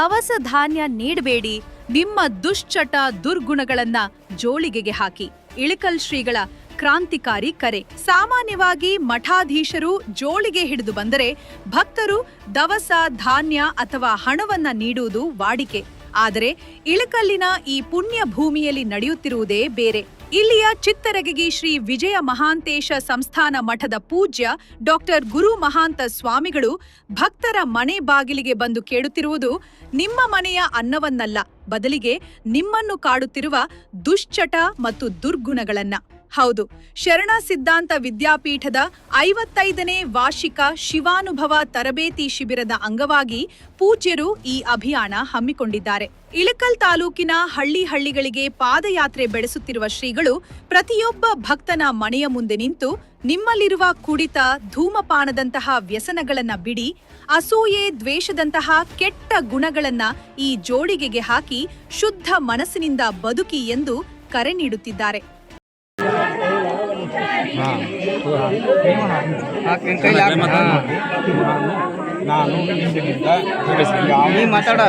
ದವಸ ಧಾನ್ಯ ನೀಡಬೇಡಿ, ನಿಮ್ಮ ದುಶ್ಚಟ ದುರ್ಗುಣಗಳನ್ನ ಜೋಳಿಗೆಗೆ ಹಾಕಿ. ಇಳಕಲ್ ಶ್ರೀಗಳ ಕ್ರಾಂತಿಕಾರಿ ಕರೆ. ಸಾಮಾನ್ಯವಾಗಿ ಮಠಾಧೀಶರು ಜೋಳಿಗೆ ಹಿಡಿದು ಬಂದರೆ ಭಕ್ತರು ದವಸ ಧಾನ್ಯ ಅಥವಾ ಹಣವನ್ನ ನೀಡುವುದು ವಾಡಿಕೆ. ಆದರೆ ಇಳಕಲ್ಲಿನ ಈ ಪುಣ್ಯ ಭೂಮಿಯಲ್ಲಿ ನಡೆಯುತ್ತಿರುವುದೇ ಬೇರೆ. ಇಲ್ಲಿಯ ಚಿತ್ತರಗಗಿ ಶ್ರೀ ವಿಜಯ ಮಹಾಂತೇಶ ಸಂಸ್ಥಾನ ಮಠದ ಪೂಜ್ಯ ಡಾಕ್ಟರ್ ಗುರು ಮಹಾಂತ ಸ್ವಾಮಿಗಳು ಭಕ್ತರ ಮನೆ ಬಾಗಿಲಿಗೆ ಬಂದು ಕೇಳುತ್ತಿರುವುದು ನಿಮ್ಮ ಮನೆಯ ಅನ್ನವನ್ನಲ್ಲ, ಬದಲಿಗೆ ನಿಮ್ಮನ್ನು ಕಾಡುತ್ತಿರುವ ದುಶ್ಚಟ ಮತ್ತು ದುರ್ಗುಣಗಳನ್ನ. ಹೌದು, ಶರಣ ಸಿದ್ಧಾಂತ ವಿದ್ಯಾಪೀಠದ 55ನೇ ವಾರ್ಷಿಕ ಶಿವಾನುಭವ ತರಬೇತಿ ಶಿಬಿರದ ಅಂಗವಾಗಿ ಪೂಜ್ಯರು ಈ ಅಭಿಯಾನ ಹಮ್ಮಿಕೊಂಡಿದ್ದಾರೆ. ಇಳಕಲ್ ತಾಲೂಕಿನ ಹಳ್ಳಿಗಳಿಗೆ ಪಾದಯಾತ್ರೆ ಬೆಳೆಸುತ್ತಿರುವ ಶ್ರೀಗಳು ಪ್ರತಿಯೊಬ್ಬ ಭಕ್ತನ ಮನೆಯ ಮುಂದೆ ನಿಂತು ನಿಮ್ಮಲ್ಲಿರುವ ಕುಡಿತ, ಧೂಮಪಾನದಂತಹ ವ್ಯಸನಗಳನ್ನ ಬಿಡಿ, ಅಸೂಯೆ, ದ್ವೇಷದಂತಹ ಕೆಟ್ಟ ಗುಣಗಳನ್ನ ಈ ಜೋಳಿಗೆಗೆ ಹಾಕಿ ಶುದ್ಧ ಮನಸ್ಸಿನಿಂದ ಬದುಕಿ ಎಂದು ಕರೆ ನೀಡುತ್ತಿದ್ದಾರೆ. ನಾನು ಇಂದಿನಿಂದ ಮಾತಾಡ